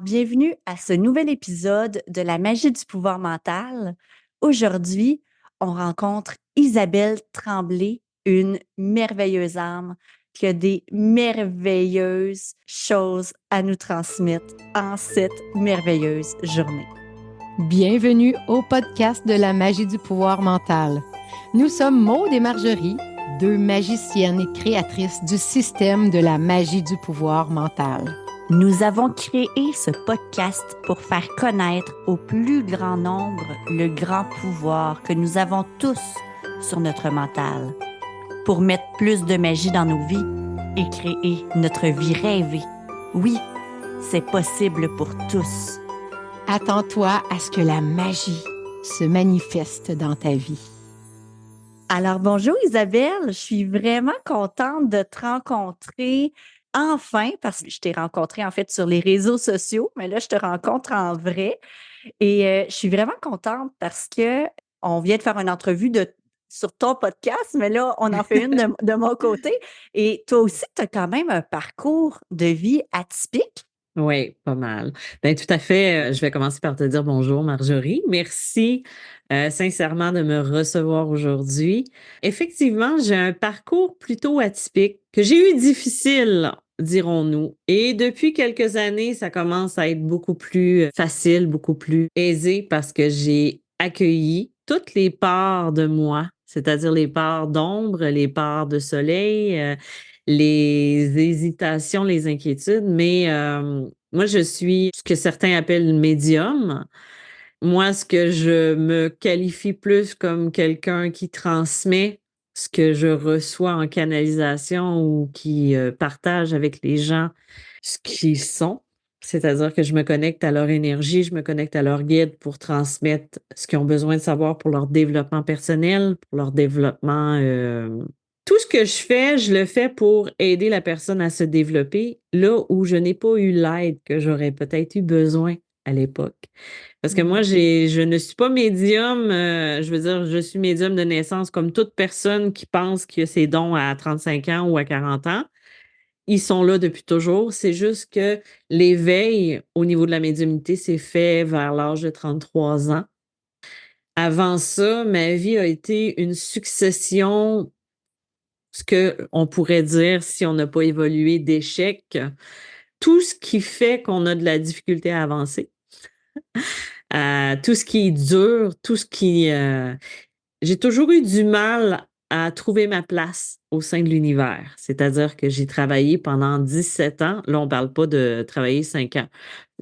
Bienvenue à ce nouvel épisode de la magie du pouvoir mental. Aujourd'hui, on rencontre Isabelle Tremblay, une merveilleuse âme qui a des merveilleuses choses à nous transmettre en cette merveilleuse journée. Bienvenue au podcast de la magie du pouvoir mental. Nous sommes Maude et Marjorie, deux magiciennes et créatrices du système de la magie du pouvoir mental. Nous avons créé ce podcast pour faire connaître au plus grand nombre le grand pouvoir que nous avons tous sur notre mental, pour mettre plus de magie dans nos vies et créer notre vie rêvée. Oui, c'est possible pour tous. Attends-toi à ce que la magie se manifeste dans ta vie. Alors bonjour Isabelle, je suis vraiment contente de te rencontrer enfin, parce que je t'ai rencontrée en fait sur les réseaux sociaux, mais là je te rencontre en vrai et je suis vraiment contente parce que on vient de faire une entrevue sur ton podcast, mais là on en fait une de mon côté et toi aussi tu as quand même un parcours de vie atypique. Oui, pas mal. Ben, tout à fait. Je vais commencer par te dire bonjour, Marjorie. Merci sincèrement de me recevoir aujourd'hui. Effectivement, j'ai un parcours plutôt atypique que j'ai eu difficile, dirons-nous. Et depuis quelques années, ça commence à être beaucoup plus facile, beaucoup plus aisé parce que j'ai accueilli toutes les parts de moi, c'est-à-dire les parts d'ombre, les parts de soleil, les hésitations, les inquiétudes, mais moi, je suis ce que certains appellent médium. Moi, ce que je me qualifie plus comme quelqu'un qui transmet ce que je reçois en canalisation ou qui partage avec les gens ce qu'ils sont. C'est-à-dire que je me connecte à leur énergie, je me connecte à leur guide pour transmettre ce qu'ils ont besoin de savoir pour leur développement personnel, pour leur développement tout ce que je fais, je le fais pour aider la personne à se développer là où je n'ai pas eu l'aide que j'aurais peut-être eu besoin à l'époque. Parce que moi, je ne suis pas médium, je veux dire, je suis médium de naissance comme toute personne qui pense que ses dons à 35 ans ou à 40 ans. Ils sont là depuis toujours. C'est juste que l'éveil au niveau de la médiumnité s'est fait vers l'âge de 33 ans. Avant ça, ma vie a été une succession ce qu'on pourrait dire, si on n'a pas évolué, d'échecs, tout ce qui fait qu'on a de la difficulté à avancer, tout ce qui est dur, tout ce qui... j'ai toujours eu du mal à trouver ma place au sein de l'univers. C'est-à-dire que j'ai travaillé pendant 17 ans. Là, on ne parle pas de travailler 5 ans.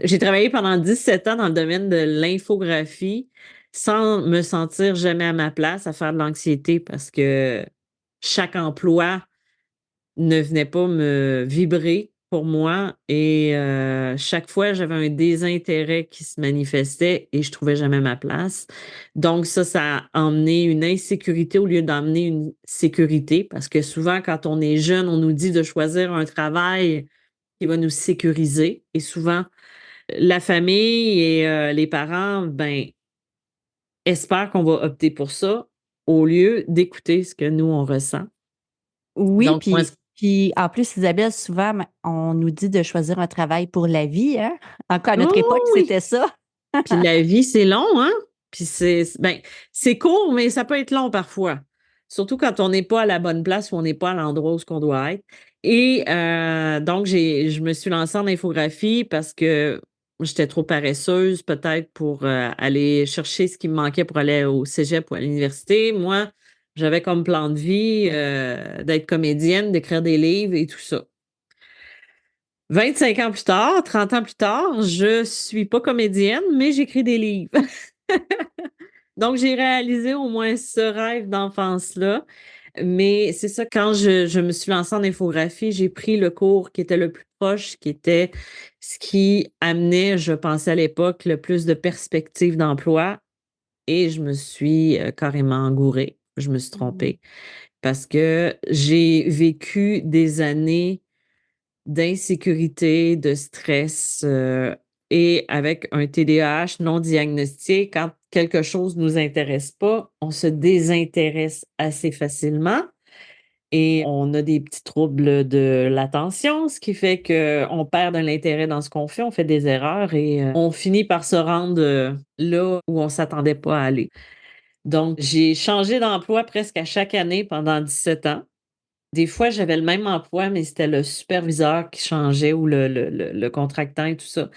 J'ai travaillé pendant 17 ans dans le domaine de l'infographie sans me sentir jamais à ma place, à faire de l'anxiété parce que chaque emploi ne venait pas me vibrer pour moi et chaque fois, j'avais un désintérêt qui se manifestait et je trouvais jamais ma place. Donc ça a emmené une insécurité au lieu d'emmener une sécurité parce que souvent, quand on est jeune, on nous dit de choisir un travail qui va nous sécuriser et souvent, la famille et les parents, ben, espèrent qu'on va opter pour ça au lieu d'écouter ce que nous, on ressent. Oui, Donc moi, puis en plus, Isabelle, souvent, on nous dit de choisir un travail pour la vie, hein? Encore à notre époque, oh oui! c'était ça. Puis la vie, c'est long, hein? Puis ben, c'est court, mais ça peut être long parfois. Surtout quand on n'est pas à la bonne place ou on n'est pas à l'endroit où on doit être. Et donc, je me suis lancée en infographie parce que j'étais trop paresseuse, peut-être, pour aller chercher ce qui me manquait pour aller au cégep ou à l'université. Moi, j'avais comme plan de vie d'être comédienne, d'écrire des livres et tout ça. 25 ans plus tard, 30 ans plus tard, je suis pas comédienne, mais j'écris des livres. Donc, j'ai réalisé au moins ce rêve d'enfance-là. Mais c'est ça, quand je me suis lancée en infographie, j'ai pris le cours qui était le plus proche, qui était ce qui amenait, je pensais à l'époque, le plus de perspectives d'emploi. Et je me suis carrément engourée. Je me suis trompée. Parce que j'ai vécu des années d'insécurité, de stress et avec un TDAH non diagnostiqué, quand quelque chose ne nous intéresse pas, on se désintéresse assez facilement. et on a des petits troubles de l'attention, ce qui fait qu'on perd de l'intérêt dans ce qu'on fait, on fait des erreurs et on finit par se rendre là où on s'attendait pas à aller. Donc, j'ai changé d'emploi presque à chaque année pendant 17 ans. Des fois, j'avais le même emploi, mais c'était le superviseur qui changeait ou le contractant et tout ça.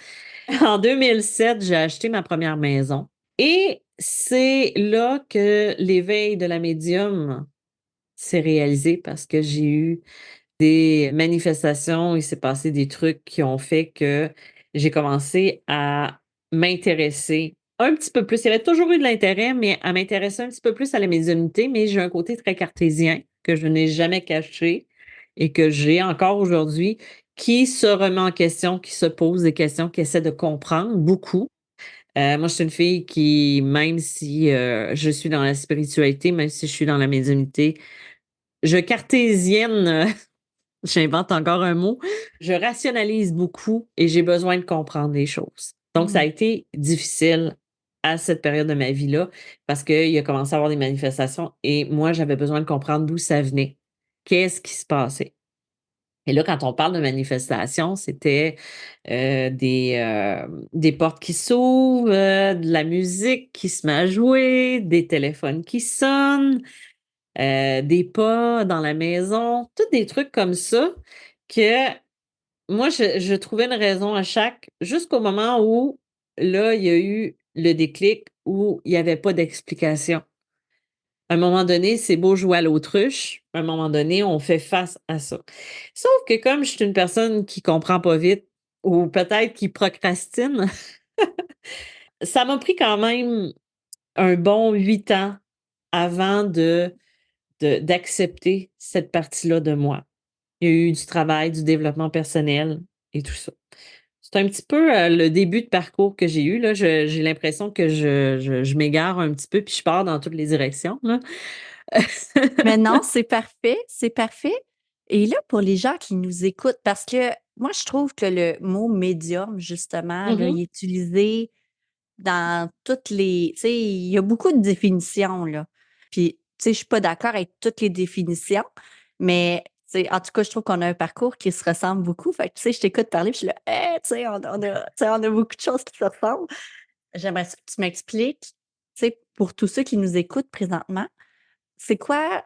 En 2007, j'ai acheté ma première maison et c'est là que l'éveil de la médium s'est réalisé parce que j'ai eu des manifestations, il s'est passé des trucs qui ont fait que j'ai commencé à m'intéresser un petit peu plus. Il y avait toujours eu de l'intérêt, mais à m'intéresser un petit peu plus à la médiumnité, mais j'ai un côté très cartésien que je n'ai jamais caché et que j'ai encore aujourd'hui, qui se remet en question, qui se pose des questions, qui essaie de comprendre beaucoup. Moi, je suis une fille qui, même si je suis dans la spiritualité, même si je suis dans la médiumnité, je cartésienne. J'invente encore un mot. Je rationalise beaucoup et j'ai besoin de comprendre les choses. Donc, ça a Mmh. été difficile à cette période de ma vie-là parce qu'il a commencé à avoir des manifestations et moi, j'avais besoin de comprendre d'où ça venait. Qu'est-ce qui se passait? Et là, quand on parle de manifestations, c'était des portes qui s'ouvrent, de la musique qui se met à jouer, des téléphones qui sonnent, des pas dans la maison, tous des trucs comme ça que moi, je trouvais une raison à chaque jusqu'au moment où, là, il y a eu le déclic où il y avait pas d'explication. À un moment donné, c'est beau jouer à l'autruche, à un moment donné, on fait face à ça. Sauf que comme je suis une personne qui comprend pas vite ou peut-être qui procrastine, ça m'a pris quand même un bon 8 ans avant d'accepter cette partie-là de moi. Il y a eu du travail, du développement personnel et tout ça. C'est un petit peu, le début de parcours que j'ai eu là. J'ai l'impression que je m'égare un petit peu puis je pars dans toutes les directions là. Mais non, c'est parfait, c'est parfait. Et là, pour les gens qui nous écoutent, parce que moi, je trouve que le mot médium, justement, Mmh là, il mh. est utilisé dans toutes les, tu sais, il y a beaucoup de définitions, là. Puis, tu sais, je suis pas d'accord avec toutes les définitions, mais, tu sais, en tout cas, je trouve qu'on a un parcours qui se ressemble beaucoup. Fait que, tu sais, je t'écoute parler, puis je suis là, tu sais, tu sais, on a beaucoup de choses qui se ressemblent. J'aimerais ça que tu m'expliques, tu sais, pour tous ceux qui nous écoutent présentement, c'est quoi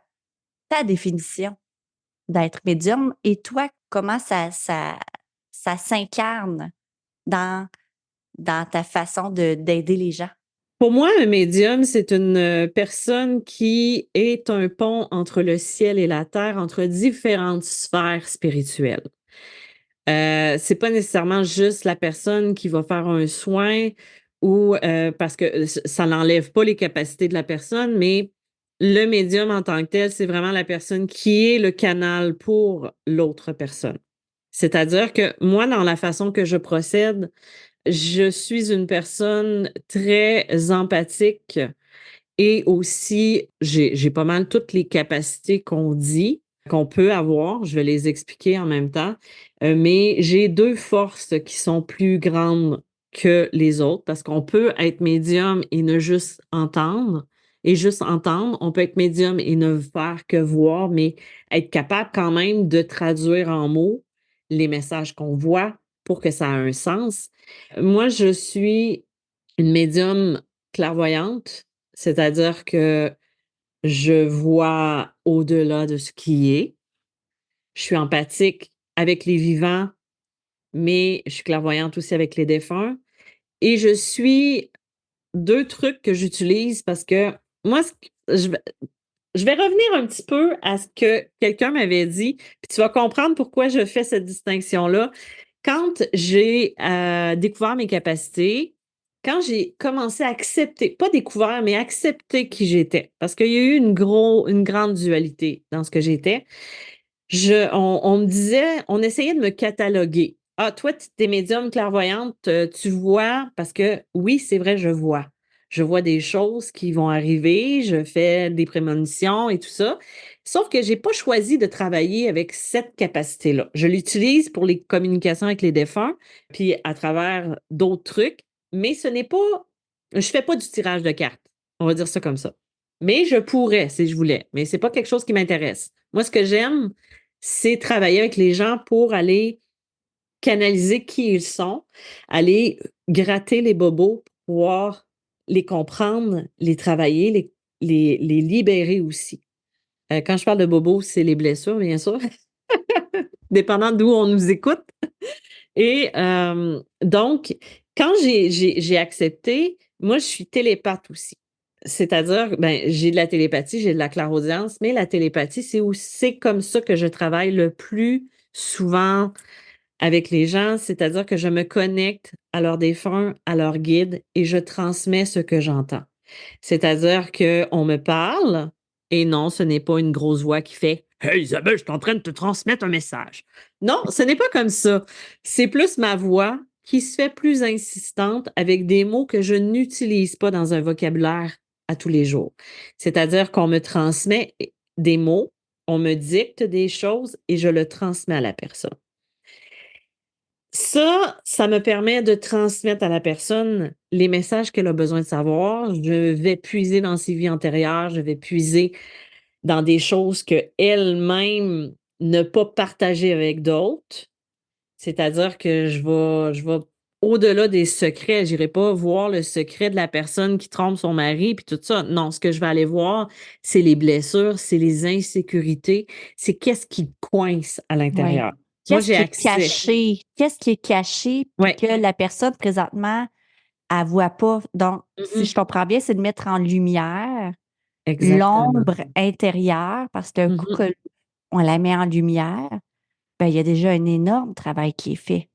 ta définition d'être médium et toi, comment ça s'incarne dans ta façon d'aider les gens? Pour moi, un médium, c'est une, personne qui est un pont entre le ciel et la terre, entre différentes sphères spirituelles. C'est pas nécessairement juste la personne qui va faire un soin ou, parce que, ça n'enlève pas les capacités de la personne, mais le médium en tant que tel, c'est vraiment la personne qui est le canal pour l'autre personne. C'est-à-dire que moi, dans la façon que je procède, je suis une personne très empathique et aussi j'ai pas mal toutes les capacités qu'on dit, qu'on peut avoir. Je vais les expliquer en même temps, mais j'ai 2 forces qui sont plus grandes que les autres parce qu'on peut être médium et ne juste entendre et juste entendre. On peut être médium et ne faire que voir, mais être capable quand même de traduire en mots les messages qu'on voit pour que ça a un sens. Moi, je suis une médium clairvoyante, c'est-à-dire que je vois au-delà de ce qui est. Je suis empathique avec les vivants, mais je suis clairvoyante aussi avec les défunts et je suis 2 trucs que j'utilise parce que moi, ce que je vais revenir un petit peu à ce que quelqu'un m'avait dit, puis tu vas comprendre pourquoi je fais cette distinction-là. Quand j'ai, découvert mes capacités, quand j'ai commencé à accepter, pas découvert, mais accepter qui j'étais, parce qu'il y a eu une grande dualité dans ce que j'étais. On me disait, on essayait de me cataloguer. Ah, toi, tu es médium clairvoyante, tu vois, parce que oui, c'est vrai, je vois. Je vois des choses qui vont arriver, je fais des prémonitions et tout ça. Sauf que j'ai pas choisi de travailler avec cette capacité-là. Je l'utilise pour les communications avec les défunts, puis à travers d'autres trucs, mais ce n'est pas, je fais pas du tirage de cartes. On va dire ça comme ça. Mais je pourrais si je voulais, mais c'est pas quelque chose qui m'intéresse. Moi, ce que j'aime, c'est travailler avec les gens pour aller canaliser qui ils sont, aller gratter les bobos, pouvoir les comprendre, les travailler, les libérer aussi. Quand je parle de bobos, c'est les blessures, bien sûr, dépendant d'où on nous écoute. Et donc, quand j'ai accepté, moi, je suis télépathe aussi. C'est-à-dire, ben, j'ai de la télépathie, j'ai de la clairaudience, mais la télépathie, c'est comme ça que je travaille le plus souvent avec les gens, c'est-à-dire que je me connecte à leurs défunts, à leurs guides et je transmets ce que j'entends. C'est-à-dire qu'on me parle et non, ce n'est pas une grosse voix qui fait Hey Isabelle, je suis en train de te transmettre un message. Non, ce n'est pas comme ça. C'est plus ma voix qui se fait plus insistante avec des mots que je n'utilise pas dans un vocabulaire à tous les jours. C'est-à-dire qu'on me transmet des mots, on me dicte des choses et je le transmets à la personne. Ça me permet de transmettre à la personne les messages qu'elle a besoin de savoir. Je vais puiser dans ses vies antérieures, je vais puiser dans des choses qu'elle-même n'a pas partagées avec d'autres. C'est-à-dire que je vais au-delà des secrets. J'irai pas voir le secret de la personne qui trompe son mari puis tout ça. Non, ce que je vais aller voir, c'est les blessures, c'est les insécurités, c'est qu'est-ce qui coince à Oui. l'intérieur. Moi, Qu'est-ce j'ai qui est accès. caché? Qu'est-ce qui est caché puis Ouais. que la personne présentement, elle voit pas? Donc, si je Mhm. comprends bien, c'est de mettre en lumière Exactement. l'ombre intérieure parce que d'un coup Mhm. que on la met en lumière, ben, il y a déjà un énorme travail qui est fait.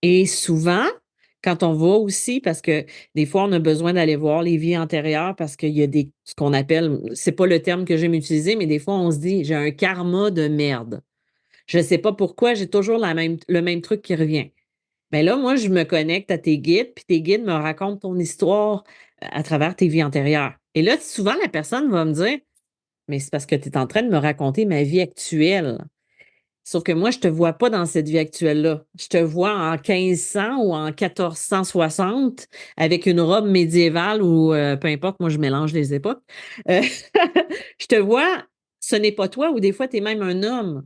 Et souvent, quand on va aussi, parce que des fois, on a besoin d'aller voir les vies antérieures parce qu'il y a ce qu'on appelle, c'est pas le terme que j'aime utiliser, mais des fois, on se dit, j'ai un karma de merde. Je sais pas pourquoi, j'ai toujours le même truc qui revient. Ben là, moi, je me connecte à tes guides, puis tes guides me racontent ton histoire à travers tes vies antérieures. Et là, souvent, la personne va me dire, mais c'est parce que tu es en train de me raconter ma vie actuelle. Sauf que moi, je te vois pas dans cette vie actuelle-là. Je te vois en 1500 ou en 1460 avec une robe médiévale ou peu importe, moi, je mélange les époques. Euh, je te vois, ce n'est pas toi ou des fois, tu es même un homme.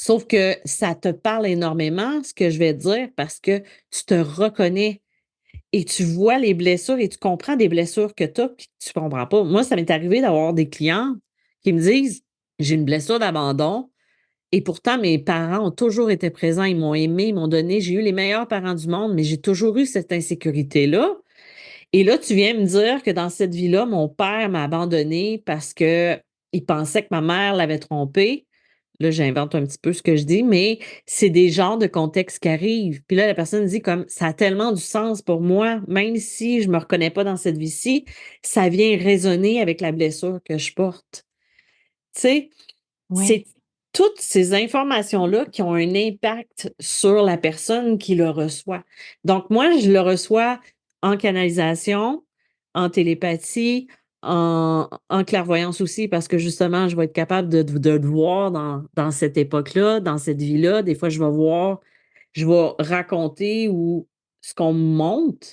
Sauf que ça te parle énormément, ce que je vais te dire, parce que tu te reconnais et tu vois les blessures et tu comprends des blessures que tu as puis que tu comprends pas. Moi, ça m'est arrivé d'avoir des clients qui me disent, j'ai une blessure d'abandon, et pourtant, mes parents ont toujours été présents, ils m'ont aimé, ils m'ont donné, j'ai eu les meilleurs parents du monde, mais j'ai toujours eu cette insécurité-là. Et là, tu viens me dire que dans cette vie-là, mon père m'a abandonnée parce que il pensait que ma mère l'avait trompé. Là, j'invente un petit peu ce que je dis, mais c'est des genres de contextes qui arrivent. Puis là, la personne dit comme ça a tellement du sens pour moi, même si je me reconnais pas dans cette vie-ci, ça vient résonner avec la blessure que je porte. Tu sais, Oui. c'est toutes ces informations-là qui ont un impact sur la personne qui le reçoit. Donc moi, je le reçois en canalisation, en télépathie, en clairvoyance aussi, parce que justement, je vais être capable de le voir dans cette époque-là, dans cette vie-là. Des fois, je vais voir, je vais raconter ou ce qu'on me montre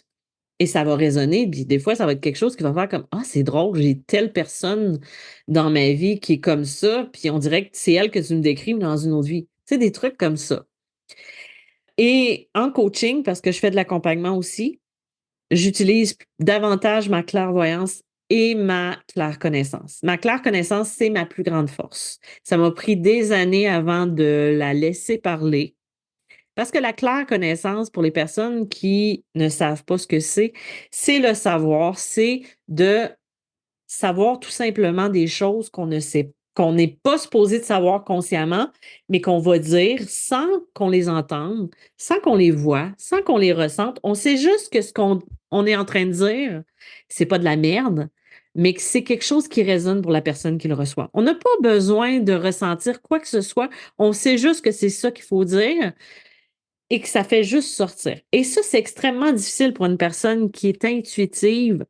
et ça va résonner, puis des fois, ça va être quelque chose qui va faire comme: «Ah, c'est drôle, j'ai telle personne dans ma vie qui est comme ça, puis on dirait que c'est elle que tu me décris, mais dans une autre vie». Tu sais, des trucs comme ça. Et en coaching, parce que je fais de l'accompagnement aussi, j'utilise davantage ma clairvoyance et ma clairconnaissance. Ma clairconnaissance, c'est ma plus grande force. Ça m'a pris des années avant de la laisser parler. Parce que la claire connaissance, pour les personnes qui ne savent pas ce que c'est le savoir, c'est de savoir tout simplement des choses qu'on n'est pas supposé de savoir consciemment, mais qu'on va dire sans qu'on les entende, sans qu'on les voit, sans qu'on les ressente. On sait juste que ce qu'on on est en train de dire, c'est pas de la merde, mais que c'est quelque chose qui résonne pour la personne qui le reçoit. On n'a pas besoin de ressentir quoi que ce soit. On sait juste que c'est ça qu'il faut dire et que ça fait juste sortir. Et ça, c'est extrêmement difficile pour une personne qui est intuitive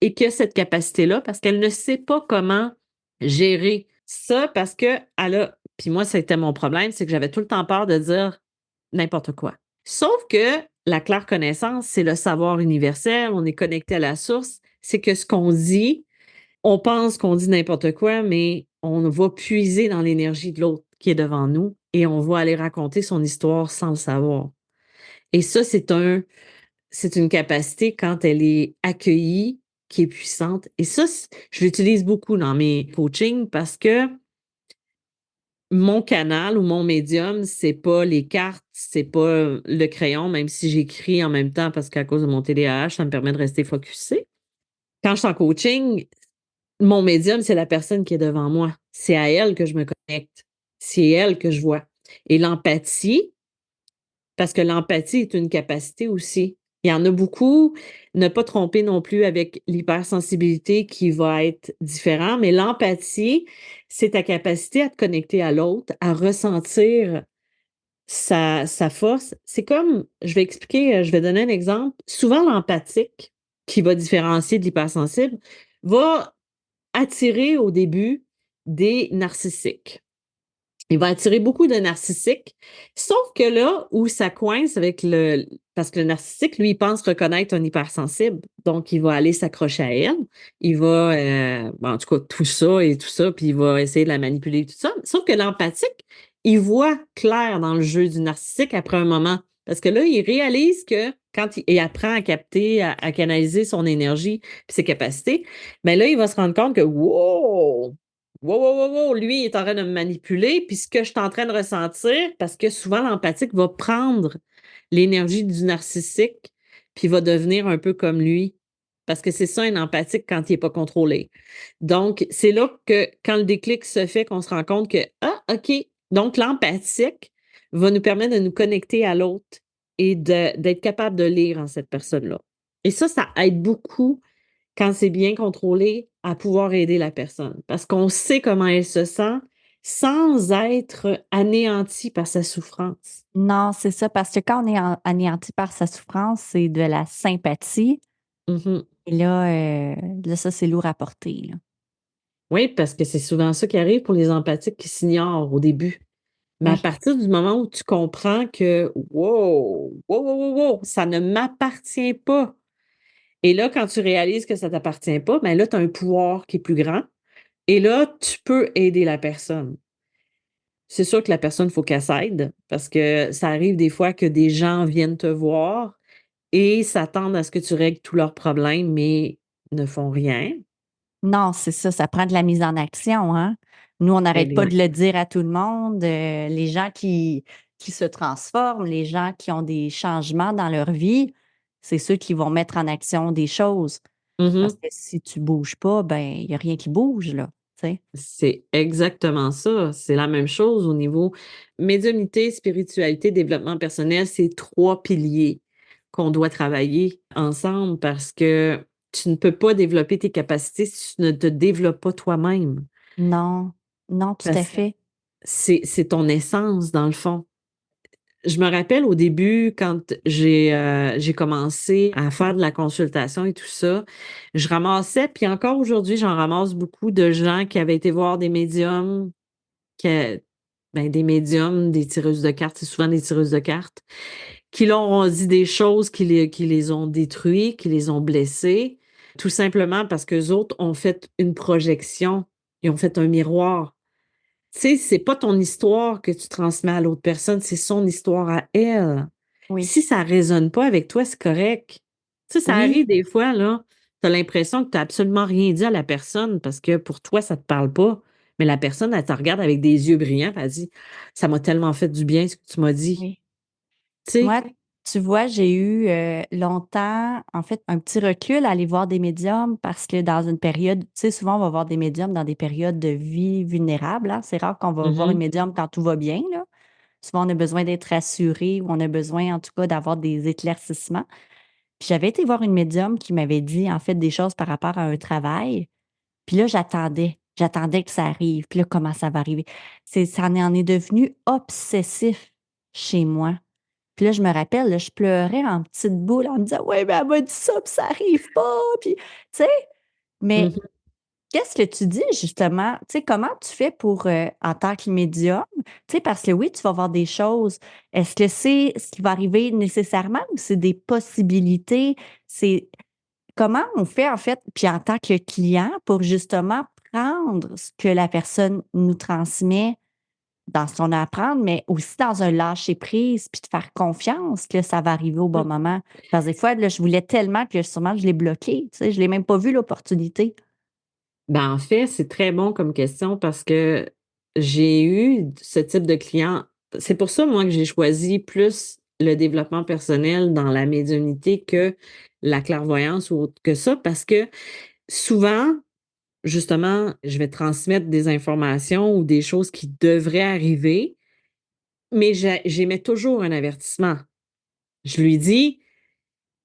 et qui a cette capacité-là parce qu'elle ne sait pas comment gérer ça parce que elle a puis moi, c'était mon problème, c'est que j'avais tout le temps peur de dire n'importe quoi. Sauf que la claire connaissance, c'est le savoir universel, on est connecté à la source, c'est que ce qu'on dit, on pense qu'on dit n'importe quoi, mais on va puiser dans l'énergie de l'autre qui est devant nous et on va aller raconter son histoire sans le savoir. Et ça, c'est une capacité quand elle est accueillie, qui est puissante. Et ça, je l'utilise beaucoup dans mes coachings parce que mon canal ou mon médium, c'est pas les cartes, c'est pas le crayon, même si j'écris en même temps parce qu'à cause de mon TDAH, ça me permet de rester focusé. Quand je suis en coaching, mon médium, c'est la personne qui est devant moi. C'est à elle que je me connecte. C'est elle que je vois. Et l'empathie, parce que l'empathie est une capacité aussi. Il y en a beaucoup. Ne pas tromper non plus avec l'hypersensibilité qui va être différent, mais l'empathie, c'est ta capacité à te connecter à l'autre, à ressentir sa force. C'est comme, je vais expliquer, je vais donner un exemple. Souvent, l'empathique, qui va différencier de l'hypersensible, va attirer au début des narcissiques. Il va attirer beaucoup de narcissiques, sauf que là où ça coince avec parce que le narcissique, lui, il pense reconnaître un hypersensible, donc il va aller s'accrocher à elle, il va, en tout cas, tout ça, puis il va essayer de la manipuler, tout ça. Sauf que l'empathique, il voit clair dans le jeu du narcissique après un moment, parce que là, il réalise que quand il apprend à capter, à canaliser son énergie puis ses capacités, bien là, il va se rendre compte que, wow! Wow, wow, wow, wow, lui, il est en train de me manipuler, puis ce que je suis en train de ressentir, parce que souvent l'empathique va prendre l'énergie du narcissique, puis va devenir un peu comme lui. Parce que c'est ça, un empathique quand il n'est pas contrôlé. Donc, c'est là que quand le déclic se fait, qu'on se rend compte que, ah, OK, donc l'empathique va nous permettre de nous connecter à l'autre et d'être capable de lire en cette personne-là. Et ça aide beaucoup quand c'est bien contrôlé, à pouvoir aider la personne. Parce qu'on sait comment elle se sent sans être anéanti par sa souffrance. Non, c'est ça, parce que quand on est anéanti par sa souffrance, c'est de la sympathie. Mhm. Et là, ça, c'est lourd à porter, là. Oui, parce que c'est souvent ça qui arrive pour les empathiques qui s'ignorent au début. Mais à Oui. partir du moment où tu comprends que, wow, wow, wow, wow, wow, ça ne m'appartient pas. Et là, quand tu réalises que ça ne t'appartient pas, ben là, tu as un pouvoir qui est plus grand. Et là, tu peux aider la personne. C'est sûr que la personne, il faut qu'elle s'aide parce que ça arrive des fois que des gens viennent te voir et s'attendent à ce que tu règles tous leurs problèmes, mais ne font rien. Non, c'est ça, ça prend de la mise en action, hein. Nous, on n'arrête pas de Exact. le dire à tout le monde, les gens qui se transforment, les gens qui ont des changements dans leur vie, c'est ceux qui vont mettre en action des choses. Parce Mhm. que si tu bouges pas, ben, il y a rien qui bouge, là, tu sais? C'est exactement ça. C'est la même chose au niveau médiumnité, spiritualité, développement personnel. C'est trois piliers qu'on doit travailler ensemble parce que tu ne peux pas développer tes capacités si tu ne te développes pas toi-même. Non, non, tout à Parce que fait. c'est ton essence, dans le fond. Je me rappelle au début, quand j'ai commencé à faire de la consultation et tout ça, je ramassais, puis encore aujourd'hui, j'en ramasse beaucoup de gens qui avaient été voir des médiums, que, des médiums, des tireuses de cartes, c'est souvent des tireuses de cartes, qui leur ont dit des choses qui les ont détruits, qui les ont blessés, tout simplement parce qu'eux autres ont fait une projection, ils ont fait un miroir. Tu sais, c'est pas ton histoire que tu transmets à l'autre personne, c'est son histoire à elle. Oui. Si ça résonne pas avec toi, c'est correct. Tu sais, ça Oui, arrive des fois, là, tu as l'impression que tu absolument rien dit à la personne parce que pour toi, ça te parle pas. Mais la personne, elle te regarde avec des yeux brillants, puis elle dit: «Ça m'a tellement fait du bien ce que tu m'as dit». oui. Tu sais? Moi, tu vois, j'ai eu, longtemps, en fait, un petit recul à aller voir des médiums parce que dans une période tu sais, souvent, on va voir des médiums dans des périodes de vie vulnérables, hein. C'est rare qu'on va voir une Mhm. médium quand tout va bien, là. Souvent, on a besoin d'être rassuré ou on a besoin, en tout cas, d'avoir des éclaircissements. Puis j'avais été voir une médium qui m'avait dit, en fait, des choses par rapport à un travail. Puis là, j'attendais que ça arrive. Puis là, comment ça va arriver? Ça en est devenu obsessif chez moi. Puis là, je me rappelle, là, je pleurais en petite boule en me disant: «Ouais, mais elle m'a dit ça, puis ça arrive pas», puis tu sais? Mais Mhm. qu'est-ce que tu dis justement? Tu sais, comment tu fais pour, en tant que médium? Tu sais, parce que oui, tu vas voir des choses. Est-ce que c'est ce qui va arriver nécessairement ou c'est des possibilités? C'est comment on fait, en fait, puis en tant que client pour justement prendre ce que la personne nous transmet dans son apprendre, mais aussi dans un lâcher-prise, puis de faire confiance que ça va arriver au bon Mmh. moment. Parce que des fois, là, je voulais tellement que sûrement je l'ai bloqué, tu sais, je l'ai même pas vu l'opportunité. Ben, en fait, c'est très bon comme question parce que j'ai eu ce type de client. C'est pour ça, moi, que j'ai choisi plus le développement personnel dans la médiumnité que la clairvoyance ou autre que ça, parce que souvent, justement, je vais transmettre des informations ou des choses qui devraient arriver, mais j'émets toujours un avertissement. Je lui dis,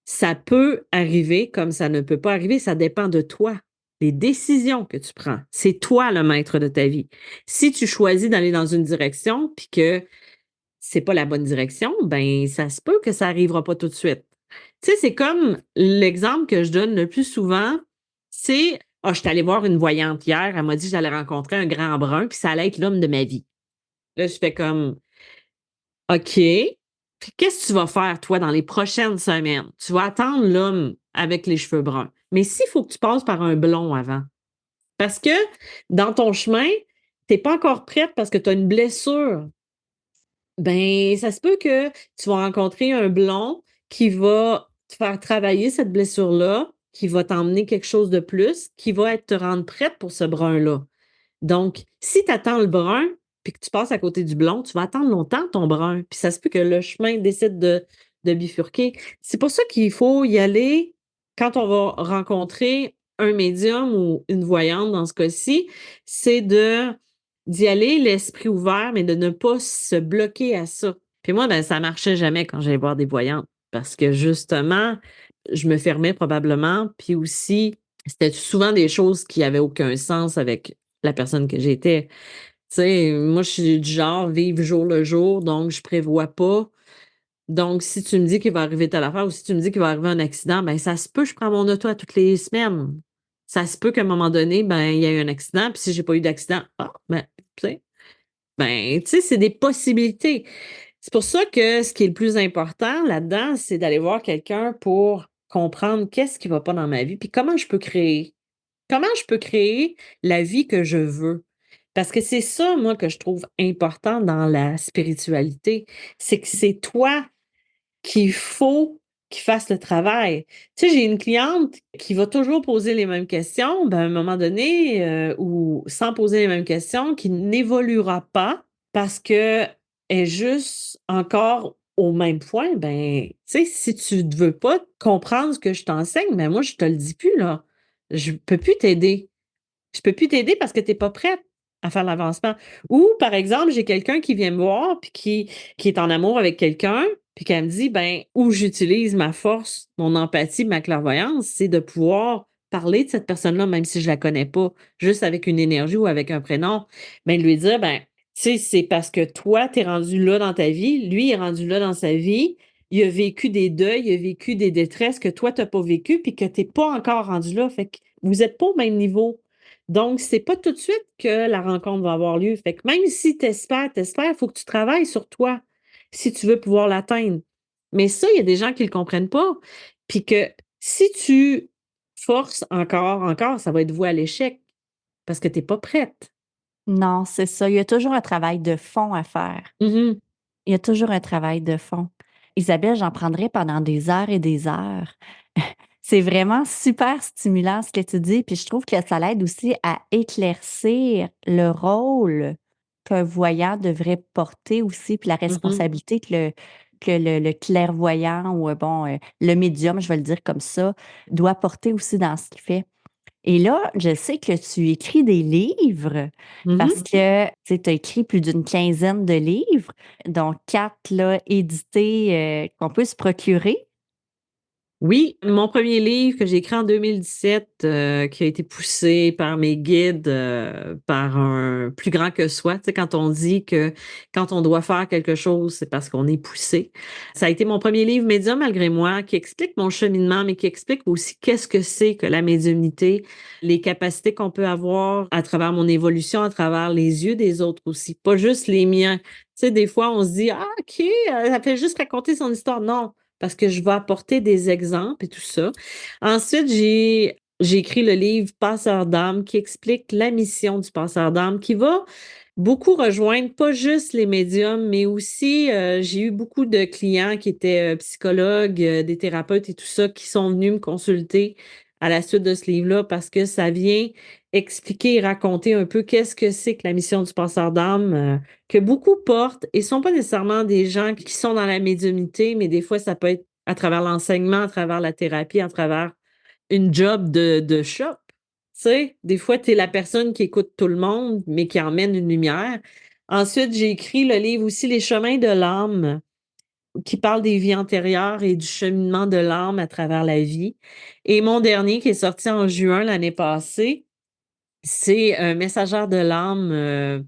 ça peut arriver comme ça ne peut pas arriver, ça dépend de toi. Les décisions que tu prends, c'est toi le maître de ta vie. Si tu choisis d'aller dans une direction puis que c'est pas la bonne direction, ben ça se peut que ça arrivera pas tout de suite. Tu sais, c'est comme l'exemple que je donne le plus souvent, c'est ah, je suis allée voir une voyante hier, elle m'a dit que j'allais rencontrer un grand brun puis ça allait être l'homme de ma vie. Là, je fais comme OK. Puis qu'est-ce que tu vas faire, toi, dans les prochaines semaines? Tu vas attendre l'homme avec les cheveux bruns. Mais s'il faut que tu passes par un blond avant, parce que dans ton chemin, tu n'es pas encore prête parce que tu as une blessure, ben ça se peut que tu vas rencontrer un blond qui va te faire travailler cette blessure-là, qui va t'emmener quelque chose de plus, qui va te rendre prête pour ce brun-là. Donc, si tu attends le brun, puis que tu passes à côté du blond, tu vas attendre longtemps ton brun. Puis ça se peut que le chemin décide de bifurquer. C'est pour ça qu'il faut y aller quand on va rencontrer un médium ou une voyante dans ce cas-ci, c'est d'y aller l'esprit ouvert, mais de ne pas se bloquer à ça. Puis moi, ben, ça marchait jamais quand j'allais voir des voyantes parce que justement, je me fermais probablement. Puis aussi, c'était souvent des choses qui avaient aucun sens avec la personne que j'étais. Tu sais, moi, je suis du genre vivre jour le jour, donc je prévois pas. Donc, si tu me dis qu'il va arriver telle affaire ou si tu me dis qu'il va arriver un accident, ben ça se peut, je prends mon auto à toutes les semaines. Ça se peut qu'à un moment donné, ben, il y ait un accident, puis si j'ai pas eu d'accident, ah, tu sais, c'est des possibilités. C'est pour ça que ce qui est le plus important là-dedans, c'est d'aller voir quelqu'un pour comprendre qu'est-ce qui va pas dans ma vie, puis comment je peux créer. Comment je peux créer la vie que je veux? Parce que c'est ça, moi, que je trouve important dans la spiritualité. C'est que c'est toi qu'il faut qu'il fasse le travail. Tu sais, j'ai une cliente qui va toujours poser les mêmes questions, ben, à un moment donné, ou sans poser les mêmes questions, qui n'évoluera pas parce que est juste encore au même point, ben, tu sais, si tu ne veux pas comprendre ce que je t'enseigne, ben moi, je te le dis plus, là. Je peux plus t'aider. Je peux plus t'aider parce que tu es pas prête à faire l'avancement. Ou, par exemple, j'ai quelqu'un qui vient me voir puis qui est en amour avec quelqu'un, puis qu'elle me dit, ben, où j'utilise ma force, mon empathie, ma clairvoyance, c'est de pouvoir parler de cette personne-là, même si je la connais pas, juste avec une énergie ou avec un prénom, ben, de lui dire, ben, tu sais, c'est parce que toi, tu es rendu là dans ta vie, lui il est rendu là dans sa vie, il a vécu des deuils, il a vécu des détresses que toi, tu n'as pas vécu, puis que tu n'es pas encore rendu là. Fait que vous n'êtes pas au même niveau. Donc, c'est pas tout de suite que la rencontre va avoir lieu. Fait que même si tu espères, il faut que tu travailles sur toi si tu veux pouvoir l'atteindre. Mais ça, il y a des gens qui le comprennent pas. Puis que si tu forces encore, ça va être voué à l'échec parce que tu es pas prête. Non, c'est ça. Il y a toujours un travail de fond à faire. Mhm, Il y a toujours un travail de fond. Isabelle, j'en prendrais pendant des heures et des heures. C'est vraiment super stimulant ce que tu dis, puis je trouve que ça l'aide aussi à éclaircir le rôle qu'un voyant devrait porter aussi, puis la mhm. responsabilité que le clairvoyant ou bon, le médium, je vais le dire comme ça, doit porter aussi dans ce qu'il fait. Et là, je sais que tu écris des livres parce Mhm. que, tu as écrit plus d'une quinzaine de livres, dont 4 là, édités, qu'on peut se procurer. Oui, mon premier livre que j'ai écrit en 2017, qui a été poussé par mes guides, par un plus grand que soi. Tu sais, quand on dit que quand on doit faire quelque chose, c'est parce qu'on est poussé. Ça a été mon premier livre médium malgré moi, qui explique mon cheminement, mais qui explique aussi qu'est-ce que c'est que la médiumnité, les capacités qu'on peut avoir à travers mon évolution, à travers les yeux des autres aussi, pas juste les miens. Tu sais, des fois, on se dit, ah, OK, ça fait juste raconter son histoire. Non, parce que je vais apporter des exemples et tout ça. Ensuite, j'ai j'ai écrit le livre Passeur d'âme qui explique la mission du passeur d'âme qui va beaucoup rejoindre pas juste les médiums, mais aussi j'ai eu beaucoup de clients qui étaient psychologues, des thérapeutes et tout ça qui sont venus me consulter à la suite de ce livre-là parce que ça vient expliquer et raconter un peu qu'est-ce que c'est que la mission du passeur d'âme que beaucoup portent et sont pas nécessairement des gens qui sont dans la médiumnité, mais des fois ça peut être à travers l'enseignement, à travers la thérapie, à travers une job de shop. Tu sais, des fois, tu es la personne qui écoute tout le monde, mais qui emmène une lumière. Ensuite, j'ai écrit le livre aussi Les chemins de l'âme, qui parle des vies antérieures et du cheminement de l'âme à travers la vie. Et mon dernier, qui est sorti en juin l'année passée, c'est un messagère de l'âme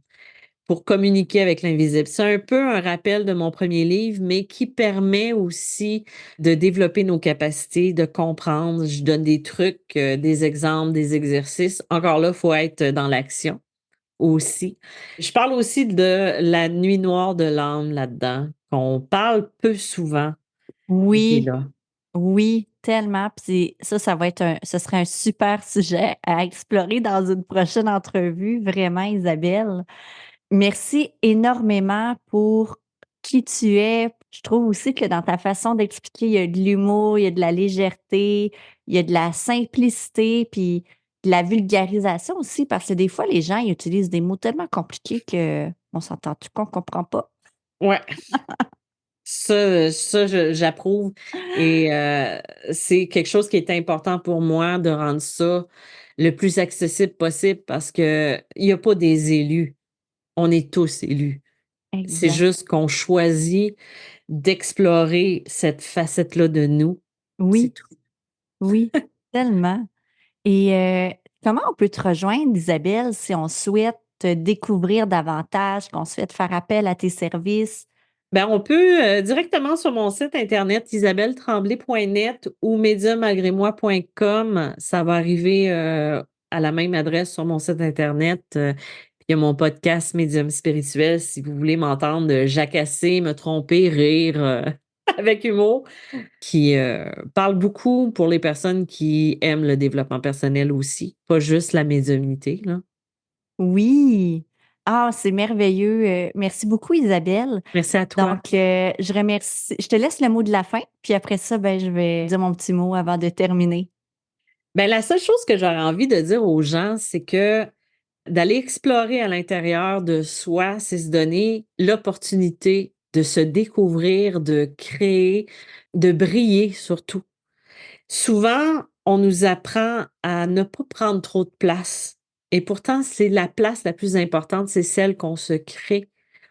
pour communiquer avec l'invisible. C'est un peu un rappel de mon premier livre, mais qui permet aussi de développer nos capacités, de comprendre. Je donne des trucs, des exemples, des exercices. Encore là, il faut être dans l'action aussi. Je parle aussi de la nuit noire de l'âme là-dedans, qu'on parle peu souvent, mais qui est Oui, là. oui, tellement. Puis ça va être ce serait un super sujet à explorer dans une prochaine entrevue, vraiment, Isabelle. Merci énormément pour qui tu es. Je trouve aussi que dans ta façon d'expliquer, il y a de l'humour, il y a de la légèreté, il y a de la simplicité, puis de la vulgarisation aussi, parce que des fois, les gens ils utilisent des mots tellement compliqués qu'on s'entend-tu qu'on comprend pas? Ouais. Ça, j'approuve et c'est quelque chose qui est important pour moi de rendre ça le plus accessible possible parce qu'il y a pas des élus. On est tous élus. C'est Exact. juste qu'on choisit d'explorer cette facette-là de nous, c'est Oui, tout. oui, tellement. Et comment on peut te rejoindre, Isabelle, si on souhaite te découvrir davantage, qu'on souhaite faire appel à tes services? Ben, on peut, directement sur mon site internet isabelletremblay.net ou médiummalgrémoi.com. Ça va arriver, à la même adresse sur mon site internet. Puis il y a mon podcast Médium spirituel si vous voulez m'entendre, jacasser, me tromper, rire, avec humour, qui, parle beaucoup pour les personnes qui aiment le développement personnel aussi, pas juste la médiumnité, là. Oui. Ah, c'est merveilleux. Merci beaucoup, Isabelle. Merci à toi. Donc, je te laisse le mot de la fin, puis après ça, ben, je vais dire mon petit mot avant de terminer. Ben, la seule chose que j'aurais envie de dire aux gens, c'est que d'aller explorer à l'intérieur de soi, c'est se donner l'opportunité de se découvrir, de créer, de briller surtout. Souvent, on nous apprend à ne pas prendre trop de place et pourtant, c'est la place la plus importante, c'est celle qu'on se crée.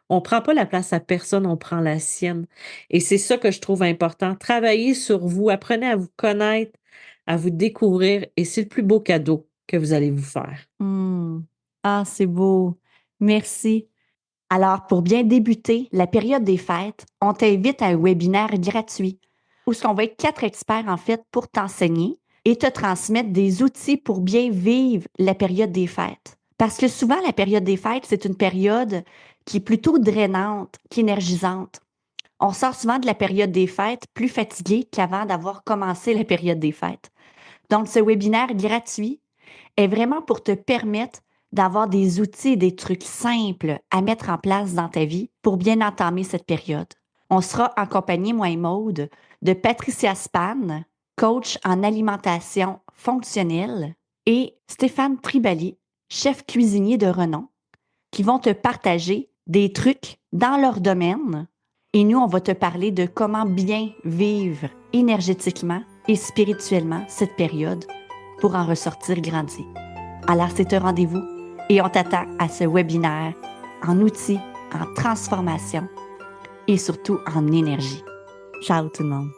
On prend pas la place à personne, on prend la sienne et c'est ça que je trouve important. Travaillez sur vous, apprenez à vous connaître, à vous découvrir et c'est le plus beau cadeau que vous allez vous faire. Mmh. Ah, c'est beau. Merci. Alors, pour bien débuter la période des fêtes, on t'invite à un webinaire gratuit où on va être 4 experts, en fait, pour t'enseigner et te transmettre des outils pour bien vivre la période des fêtes. Parce que souvent, la période des fêtes, c'est une période qui est plutôt drainante qu'énergisante. On sort souvent de la période des fêtes plus fatigué qu'avant d'avoir commencé la période des fêtes. Donc, ce webinaire gratuit est vraiment pour te permettre d'avoir des outils et des trucs simples à mettre en place dans ta vie pour bien entamer cette période. On sera accompagné, moi et Maude, de Patricia Span, coach en alimentation fonctionnelle, et Stéphane Tribali, chef cuisinier de renom, qui vont te partager des trucs dans leur domaine. Et nous, on va te parler de comment bien vivre énergétiquement et spirituellement cette période pour en ressortir grandi. Alors, c'est un rendez-vous et on t'attend à ce webinaire en outils, en transformation et surtout en énergie. Ciao tout le monde!